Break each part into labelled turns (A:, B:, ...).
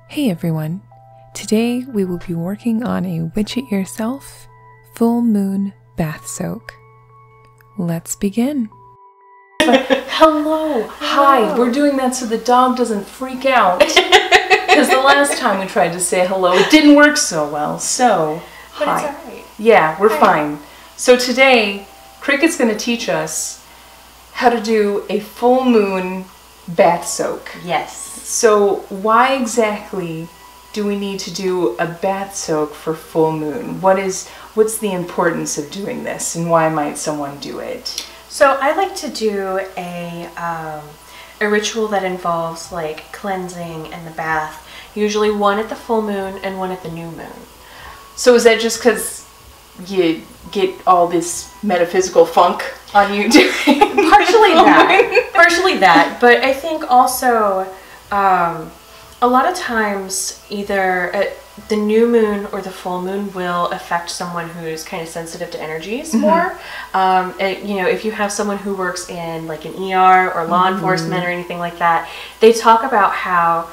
A: Hey everyone, today we will be working on a witch it yourself full moon bath soak. Let's begin.
B: Hello. Hi. We're doing that so the dog doesn't freak out. Because the last time we tried to say hello, it didn't work so well. So,
C: but
B: hi.
C: It's alright.
B: Yeah, we're fine. So today, Cricket's going to teach us how to do a full moon bath soak.
C: Yes.
B: So why exactly do we need to do a bath soak for full moon? What's the importance of doing this, and why might someone do it?
C: So I like to do a ritual that involves like cleansing and the bath. Usually one at the full moon and one at the new moon.
B: So is that just because you get all this metaphysical funk on you doing?
C: Partially that, but I think also a lot of times either the new moon or the full moon will affect someone who's kind of sensitive to energies more. If you have someone who works in like an ER or law enforcement or anything like that, they talk about how,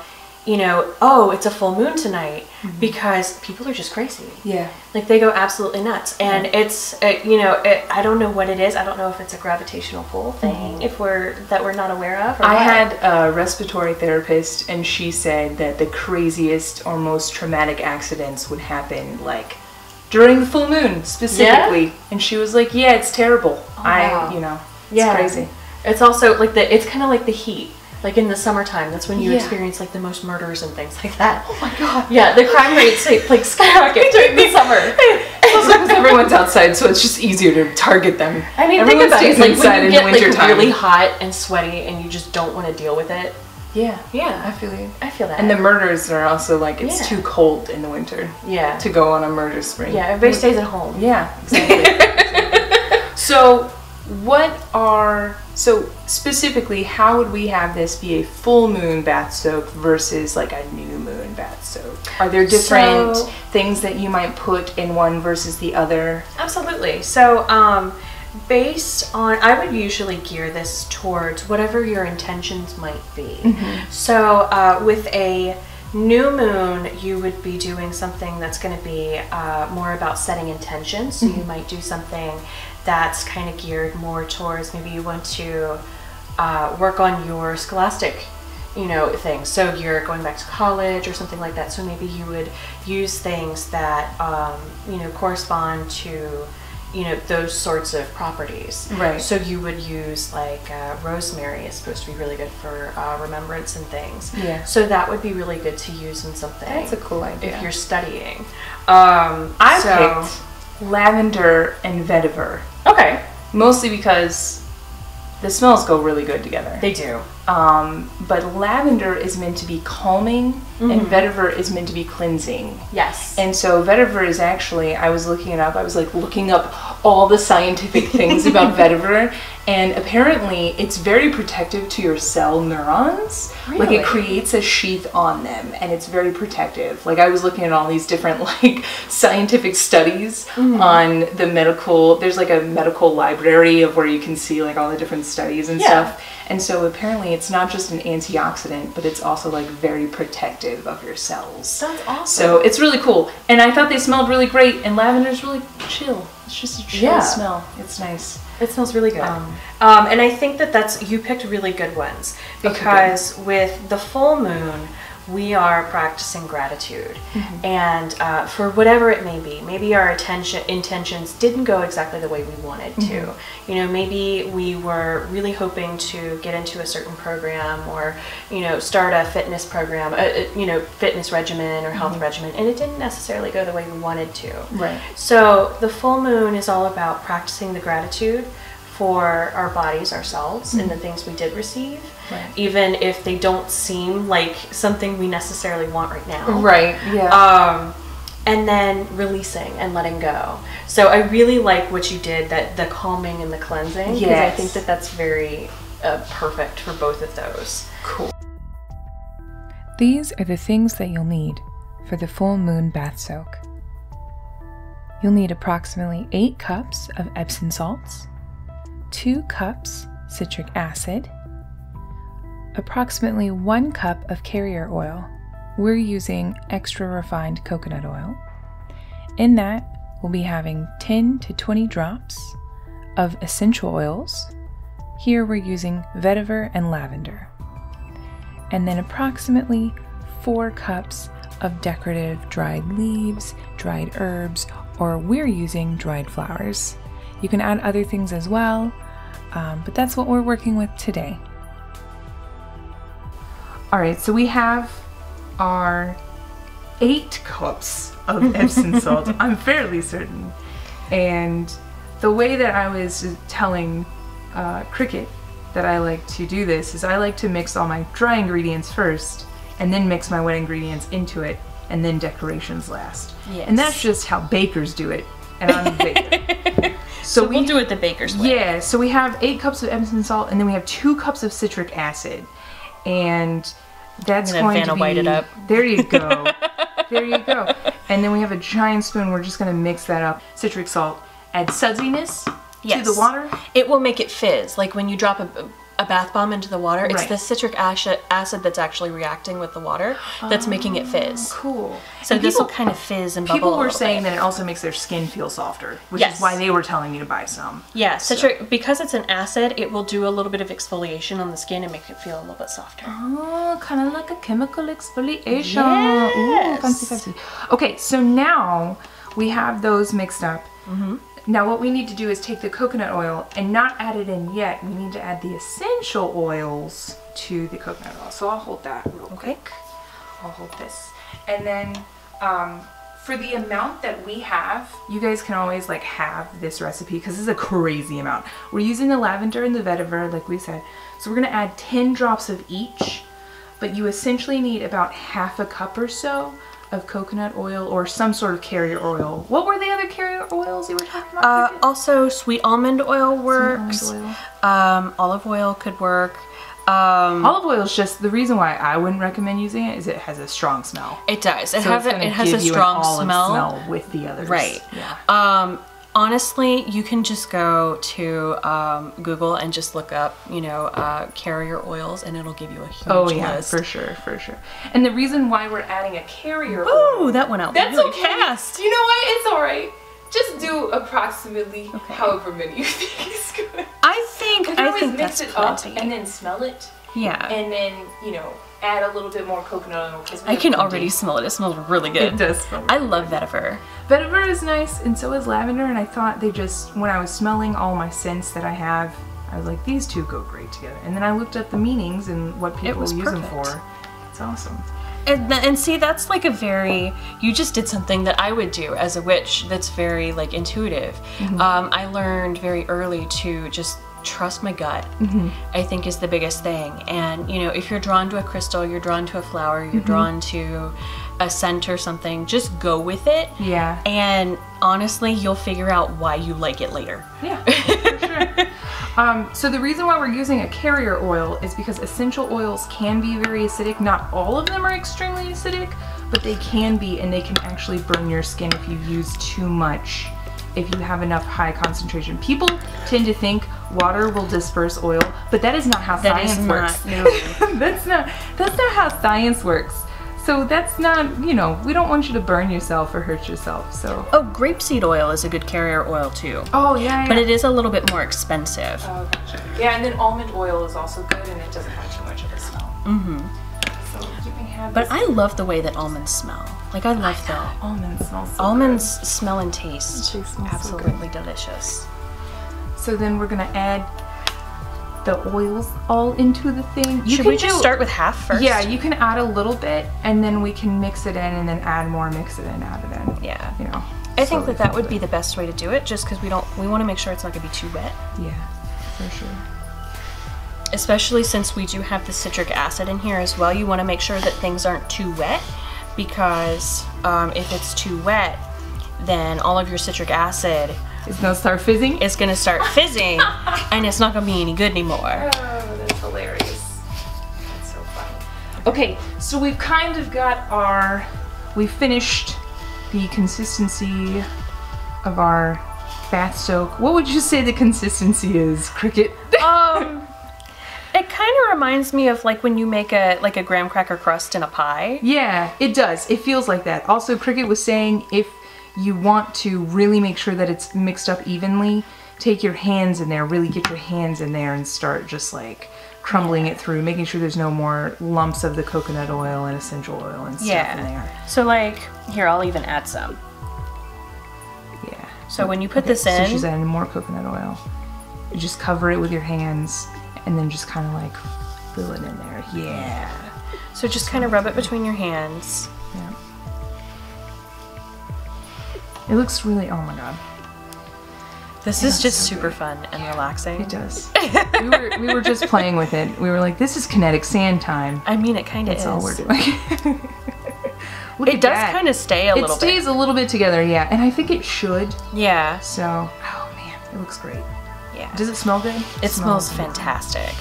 C: oh, it's a full moon tonight because people are just crazy. Yeah. Like they go absolutely nuts. And it's, I don't know what it is. I don't know if it's a gravitational pull thing that we're not aware of.
B: I had a respiratory therapist, and she said that the craziest or most traumatic accidents would happen like during the full moon specifically. Yeah? And she was like, yeah, it's terrible. Oh, wow. It's crazy. It's also like it's kind of like the heat. Like in the summertime, that's when you experience like the most murders and things like that. Oh my god! Yeah, the crime rates like skyrocket during the summer. Also because everyone's outside, so it's just easier to target them.
C: I mean, think about it. Like when you get like really hot and sweaty, and you just don't want to deal with it.
B: Yeah, I feel you.
C: I feel that.
B: And the murders are also like it's too cold in the winter. Yeah. To go on a murder spree.
C: Yeah, everybody stays at home.
B: Yeah, exactly. So specifically, how would we have this be a full moon bath soak versus like a new moon bath soak? Are there different things that you might put in one versus the other?
C: Absolutely. So based on, I would usually gear this towards whatever your intentions might be. So with a new moon, you would be doing something that's going to be more about setting intentions. So you might do something that's kind of geared more towards, maybe you want to work on your scholastic things. So you're going back to college or something like that. So maybe you would use things that correspond to those sorts of properties. Right. So you would use like rosemary is supposed to be really good for remembrance and things. Yeah. So that would be really good to use in something.
B: That's a cool idea.
C: If you're studying.
B: I picked lavender and vetiver. Okay. Mostly because the smells go really good together.
C: They do.
B: But lavender is meant to be calming, and vetiver is meant to be cleansing. Yes. And so vetiver is actually, I was looking it up, I was like looking up all the scientific things about vetiver, and apparently it's very protective to your cell neurons. Really? Like it creates a sheath on them, and it's very protective. Like I was looking at all these different like scientific studies on the medical, there's like a medical library of where you can see like all the different studies and stuff. And so apparently it's not just an antioxidant, but it's also like very protective of your cells. That's awesome. So it's really cool. And I thought they smelled really great, and lavender's really chill. It's just a chill smell. It's nice.
C: It smells really good. And I think you picked really good ones because with the full moon, we are practicing gratitude, and for whatever it may be, maybe our intentions didn't go exactly the way we wanted to. Maybe we were really hoping to get into a certain program or start a fitness program, fitness regimen or health regimen, and it didn't necessarily go the way we wanted to. Right. So the full moon is all about practicing the gratitude for our bodies, ourselves, and the things we did receive, even if they don't seem like something we necessarily want right now. Right, yeah. And then releasing and letting go. So I really like what you did, that the calming and the cleansing, because I think that's very perfect for both of those. Cool.
A: These are the things that you'll need for the full moon bath soak. You'll need approximately 8 cups of Epsom salts, 2 cups citric acid, approximately 1 cup of carrier oil, we're using extra refined coconut oil. In that, we'll be having 10 to 20 drops of essential oils. Here we're using vetiver and lavender. And then approximately 4 cups of decorative dried leaves, dried herbs, or we're using dried flowers. You can add other things as well, but that's what we're working with today.
B: All right, so we have our 8 cups of Epsom salt, I'm fairly certain. And the way that I was telling Cricket that I like to do this is I like to mix all my dry ingredients first and then mix my wet ingredients into it and then decorations last. Yes. And that's just how bakers do it, and I'm a baker.
C: So we'll do it the baker's way.
B: Yeah, so we have 8 cups of Epsom salt and then we have 2 cups of citric acid. And that's going to be...
C: white it up.
B: There you go. There you go. And then we have a giant spoon. We're just going to mix that up. Citric salt adds suddiness to the water.
C: It will make it fizz. Like when you drop a bath bomb into the water, it's
B: Right.
C: the citric acid that's actually reacting with the water that's making it fizz.
B: Cool.
C: So
B: And
C: this will
B: people-
C: kind of fizz and bubble
B: People
C: a
B: were
C: little
B: saying
C: bit.
B: that it also makes their skin feel softer, which
C: Yes.
B: is why they were telling you to buy some.
C: Yeah, citric, because it's an acid, it will do a little bit of exfoliation on the skin and make it feel a little bit softer.
B: Oh, kind of like a chemical exfoliation.
C: Yes.
B: Ooh, fancy, fancy. Okay, so now we have those mixed up. Now what we need to do is take the coconut oil and not add it in yet. We need to add the essential oils to the coconut oil. So I'll hold that real quick. I'll hold this. And then for the amount that we have, you guys can always like have this recipe because this is a crazy amount. We're using the lavender and the vetiver like we said. So we're gonna add 10 drops of each, but you essentially need about half a cup or so of coconut oil or some sort of carrier oil. What were the other carrier oils you were talking about?
C: Also, sweet almond oil works.
B: Sweet almond oil.
C: Olive oil could work.
B: Olive oil is just, the reason why I wouldn't recommend using it is it has a strong smell.
C: It does. It
B: So
C: has
B: it's gonna
C: it has a
B: give you an
C: strong
B: olive
C: smell.
B: with the others.
C: Right.
B: Yeah.
C: Honestly, you can just go to Google and just look up, carrier oils, and it'll give you a huge list.
B: for sure, for sure. And the reason why we're adding a carrier
C: Ooh,
B: oil,
C: that went out
B: that's
C: really
B: okay.
C: fast.
B: You know what? It's all right. Just do approximately however many you think is good.
C: I think
B: Mix
C: that's
B: it up
C: plenty.
B: and then smell it.
C: Yeah.
B: And then, add a little bit more coconut oil.
C: I can already smell it. It smells really good.
B: It does smell really
C: I love vetiver.
B: Vetiver is nice, and so is lavender, and I thought they just, when I was smelling all my scents that I have, I was like, these two go great together. And then I looked up the meanings and what people use them for. It's awesome.
C: And see, that's like you just did something that I would do as a witch that's very like intuitive. I learned very early to just trust my gut, I think is the biggest thing. And if you're drawn to a crystal, you're drawn to a flower, you're drawn to a scent or something, just go with it.
B: Yeah.
C: And honestly, you'll figure out why you like it later.
B: Yeah, for sure. So the reason why we're using a carrier oil is because essential oils can be very acidic. Not all of them are extremely acidic, but they can be, and they can actually burn your skin if you use too much. If you have enough high concentration. People tend to think water will disperse oil, but that is not how science works.
C: No.
B: That's not how science works. So that's not, we don't want you to burn yourself or hurt yourself. So
C: Oh, grapeseed oil is a good carrier oil too.
B: Oh yeah.
C: But it is a little bit more expensive.
B: Oh, gotcha. Yeah, and then almond oil is also good, and it doesn't have too much of a smell. So you can have
C: But I love the way that almonds smell. Like I love that.
B: almonds smell so
C: Almonds smell and taste
B: They smell so
C: absolutely delicious.
B: good. So then we're gonna add the oils all into the thing.
C: Should we just start with half first?
B: Yeah, you can add a little bit, and then we can mix it in, and then add more, mix it in, add it in.
C: Yeah.
B: I
C: I think that would be the best way to do it, just because we want to make sure it's not going to be too wet.
B: Yeah, for sure.
C: Especially since we do have the citric acid in here as well. You want to make sure that things aren't too wet, because if it's too wet, then all of your citric acid
B: It's gonna start fizzing?
C: is going to start fizzing, and it's not going to be any good anymore.
B: Oh, that's hilarious. That's so funny. Okay, so we've kind of got we finished the consistency of our bath soak. What would you say the consistency is, Cricket?
C: It kind kind of reminds me of like when you make a graham cracker crust in a pie.
B: Yeah, it does. It feels like that. Also, Cricket was saying if you want to really make sure that it's mixed up evenly, take your hands in there, really get your hands in there and start just like crumbling it through, making sure there's no more lumps of the coconut oil and essential oil and stuff in there.
C: So like, here, I'll even add some.
B: Yeah.
C: So when you put this in...
B: So she's adding more coconut oil. You just cover it with your hands and then just kind of like fill it in there. Yeah.
C: So just kind of rub it between your hands.
B: Yeah. It looks really, oh my god.
C: This is just super fun and relaxing.
B: It does. we were just playing with it. We were like, this is kinetic sand time.
C: I mean, it kind of is.
B: That's all we're doing.
C: It does kind of stay a little bit.
B: It stays a little bit together, yeah. And I think it should.
C: Yeah.
B: So, oh man, it looks great.
C: Yeah.
B: Does it smell good?
C: It smells fantastic.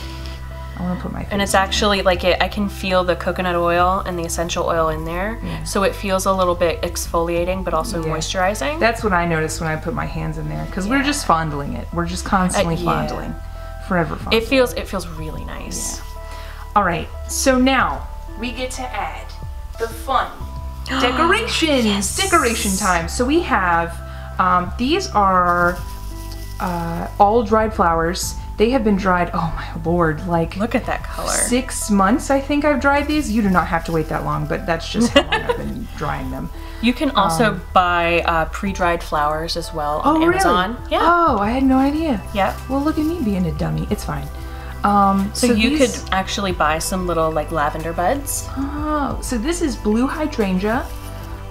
B: I want to put my face
C: and it's actually like I can feel the coconut oil and the essential oil in there.
B: Yeah.
C: So it feels a little bit exfoliating, but also moisturizing.
B: That's what I noticed when I put my hands in there. Because we're just fondling it. We're just constantly fondling. Forever fondling.
C: It feels really nice.
B: Yeah. All right. So now we get to add the fun decorations.
C: Yes.
B: Decoration time. So we have, these are all dried flowers. They have been dried, oh my lord, like...
C: Look at that color.
B: 6 months, I think I've dried these. You do not have to wait that long, but that's just how long I've been drying them.
C: You can also buy pre-dried flowers as well on Amazon.
B: Really?
C: Yeah.
B: Oh, I had no idea.
C: Yep.
B: Well, look at me being a dummy. It's fine.
C: So you could actually buy some little like lavender buds.
B: Oh, so this is blue hydrangea.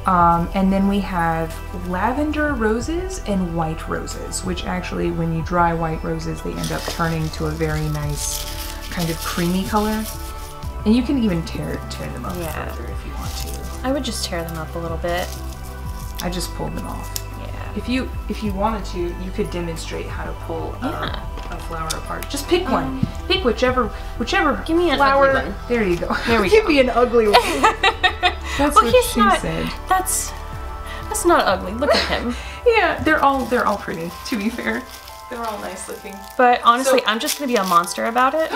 B: And then we have lavender roses and white roses, which actually, when you dry white roses, they end up turning to a very nice kind of creamy color. And you can even tear them up further if you want to.
C: I would just tear them up a little bit.
B: I just pulled them off.
C: Yeah.
B: If you wanted to, you could demonstrate how to pull a flower apart. Just pick one. Pick whichever
C: Give me an
B: flower.
C: ugly one.
B: There you go.
C: There we
B: Give
C: go.
B: me an ugly one. That's what she said.
C: That's not ugly. Look at him.
B: Yeah, they're all pretty, to be fair. They're all nice looking.
C: But honestly, I'm just gonna be a monster about it.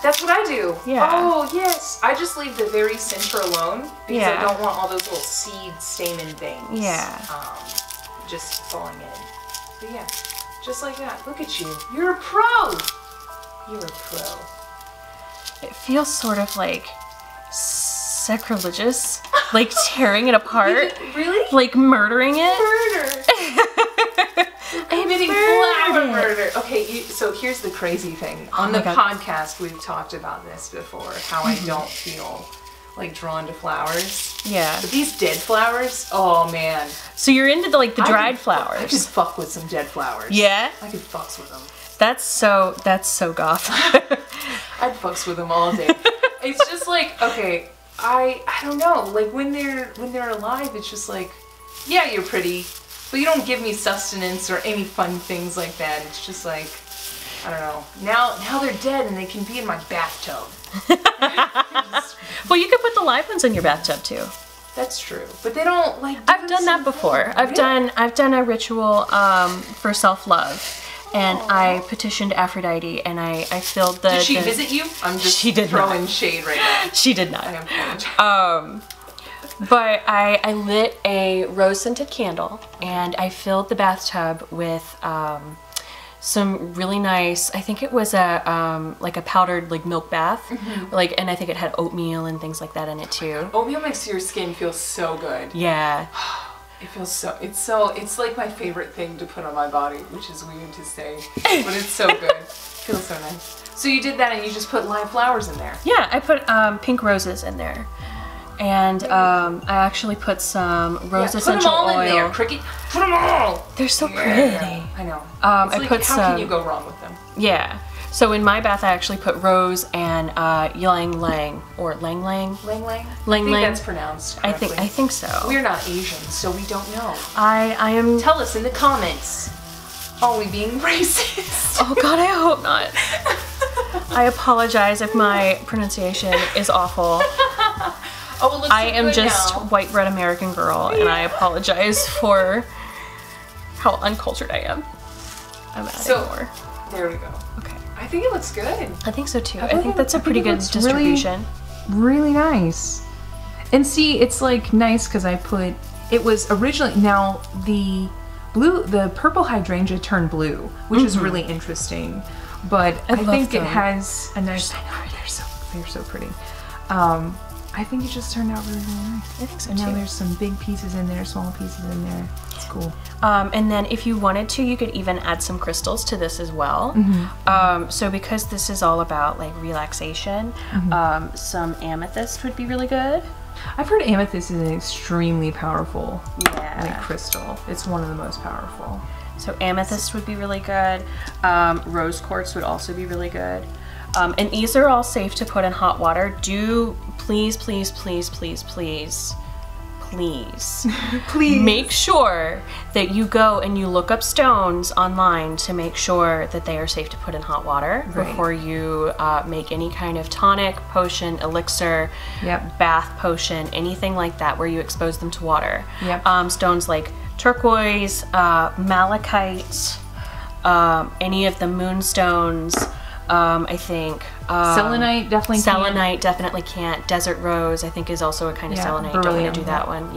B: That's what I do.
C: Yeah.
B: Oh, yes. I just leave the very center alone because I don't want all those little seed stamen things.
C: Yeah.
B: Just falling in. So yeah, just like that. Look at you. You're a pro. You're a pro.
C: It feels sort of like sacrilegious, like tearing it apart.
B: Really?
C: Like murdering it.
B: Murder. Committing flower murder. Okay, so here's the crazy thing. On the podcast, we've talked about this before, how I don't feel like drawn to flowers.
C: Yeah.
B: But these dead flowers, oh man.
C: So you're into the dried flowers.
B: I could fuck with some dead flowers.
C: Yeah?
B: I could fucks with them.
C: That's so goth.
B: I'd fucks with them all day. It's just like, okay, I don't know, like when they're alive, it's just like, yeah, you're pretty, but you don't give me sustenance or any fun things like that. It's just like, I don't know. Now they're dead and they can be in my bathtub.
C: Well, you could put the live ones in your bathtub too.
B: That's true, but they don't like.
C: I've done that before. I've done a ritual for self-love, and I petitioned Aphrodite, and I filled the.
B: Did she visit you? I'm just throwing shade right now.
C: She did not.
B: I apologize.
C: But I lit a rose-scented candle, and I filled the bathtub with some really nice, I think it was a like a powdered like milk bath, and I think it had oatmeal and things like that in it too.
B: Oatmeal makes your skin feel so good.
C: Yeah.
B: It feels it's like my favorite thing to put on my body, which is weird to say, but it's so good. It feels so nice. So you did that and you just put live flowers in there?
C: Yeah, I put pink roses in there. And I actually put some rose essential oil. Put them all in there,
B: Cricket. Put them all.
C: They're so pretty.
B: I know.
C: I put
B: how can you go wrong with them?
C: Yeah. So in my bath, I actually put rose and ylang ylang or lang lang.
B: Lang lang.
C: Lang lang.
B: I think that's pronounced correctly.
C: I think so.
B: We're not Asian, so we don't know.
C: I am.
B: Tell us in the comments. Are we being racist?
C: Oh God, I hope not. I apologize if my pronunciation is awful.
B: Oh, it looks
C: I am just white bread American girl, and I apologize for how uncultured I am. I'm adding more.
B: There we go.
C: Okay.
B: I think it looks good.
C: I think so too. I think that's a pretty good distribution.
A: Really nice. And see, it's like nice because I put, it was originally, now the purple hydrangea turned blue, which is really interesting. But I think it has a nice, I know, they're so pretty. I think it just turned out really, really nice. I think so too. Now there's some big pieces in there, small pieces in there. It's cool.
C: And then if you wanted to, you could even add some crystals to this as well. So because this is all about like relaxation, some amethyst would be really good.
A: I've heard amethyst is an extremely powerful like crystal. It's one of the most powerful.
C: So amethyst would be really good. Rose quartz would also be really good. And these are all safe to put in hot water. Do please, please, please, please, please, please, please make sure that you go and you look up stones online to make sure that they are safe to put in hot water before you make any kind of tonic, potion, elixir, bath potion, anything like that where you expose them to water. Stones like turquoise, malachite, any of the moonstones. I think
A: selenite definitely
C: selenite definitely can't. Desert rose I think is also a kind of selenite. Don't want to do that one.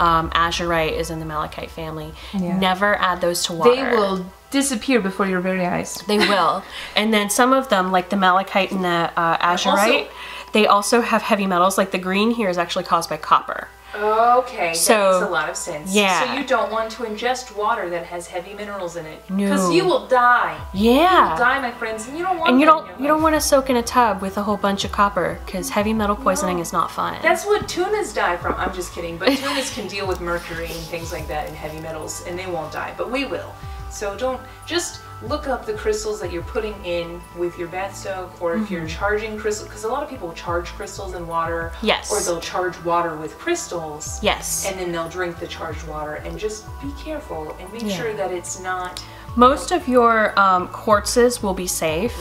C: Azurite is in the malachite family. Never add those to water.
A: They will disappear before your very eyes.
C: They will. And then some of them, like the malachite and the azurite, they also have heavy metals. Like the green here is actually caused by copper.
B: Okay,
C: so,
B: that makes a lot of sense. So you don't want to ingest water that has heavy minerals in it.
C: No.
B: Because you will die. You will die, my friends, and you don't want
C: you don't want to soak in a tub with a whole bunch of copper, because heavy metal poisoning is not fun.
B: That's what tunas die from. I'm just kidding, but tunas can deal with mercury and things like that and heavy metals, and they won't die, but we will. So don't, just look up the crystals that you're putting in with your bath soak, or if you're charging crystals, because a lot of people charge crystals in water, or they'll charge water with crystals, and then they'll drink the charged water, and just be careful and make sure that it's not...
C: Most of your quartzes will be safe.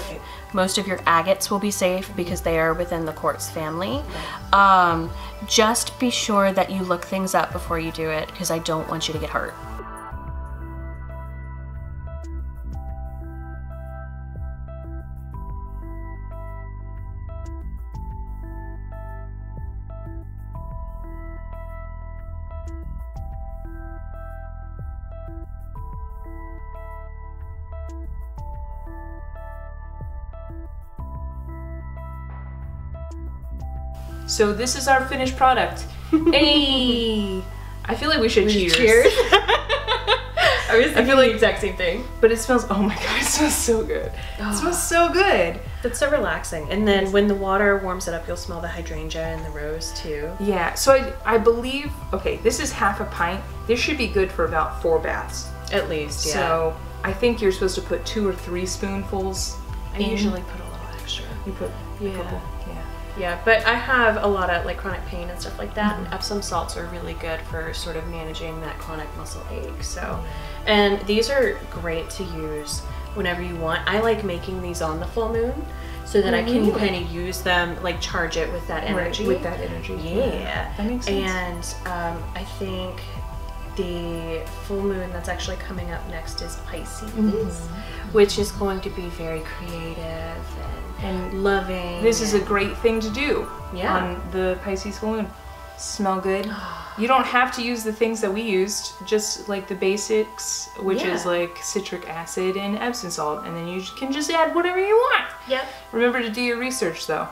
C: Most of your agates will be safe because they are within the quartz family. Just be sure that you look things up before you do it, because I don't want you to get hurt.
B: So this is our finished product. Hey! I feel like we should cheers.
C: I was thinking the exact same thing.
B: But it smells, oh my god, it smells so good. It smells so good.
C: It's so relaxing. And then when the water warms it up, you'll smell the hydrangea and the rose too.
B: Yeah, so I believe, okay, this is half a pint. This should be good for about 4 baths.
C: At least,
B: So I think you're supposed to put 2 or 3 spoonfuls.
C: I usually put a little extra.
B: You put a couple.
C: Yeah, but I have a lot of like chronic pain and stuff like that, and Epsom salts are really good for sort of managing that chronic muscle ache. So, and these are great to use whenever you want. I like making these on the full moon so that I can kind of use them, like charge it with that energy.
B: With that energy.
C: Yeah.
B: That makes sense.
C: And I think the full moon that's actually coming up next is Pisces, which is going to be very creative and loving.
B: This is a great thing to do on the Pisces full moon. Smell good. You don't have to use the things that we used, just like the basics, which is like citric acid and Epsom salt, and then you can just add whatever you want. Remember to do your research though.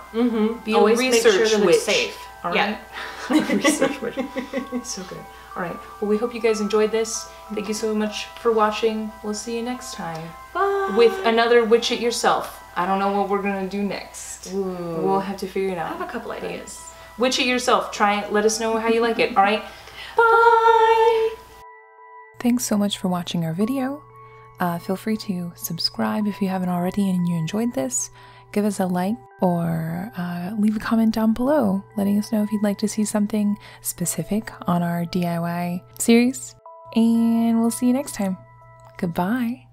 B: Be
C: always
B: a research
C: make sure that
B: witch.
C: it's safe.
B: All right? Research witch. It's so good. All right. Well, we hope you guys enjoyed this. Thank you so much for watching. We'll see you next time.
C: Bye.
B: With another Witch It Yourself. I don't know what we're gonna do next. We'll have to figure it out.
C: I have a couple ideas.
B: Witch It Yourself. Try it. Let us know how you like it. All right. Bye.
A: Thanks so much for watching our video. Feel free to subscribe if you haven't already and you enjoyed this. Give us a like or leave a comment down below letting us know if you'd like to see something specific on our DIY series. And we'll see you next time. Goodbye.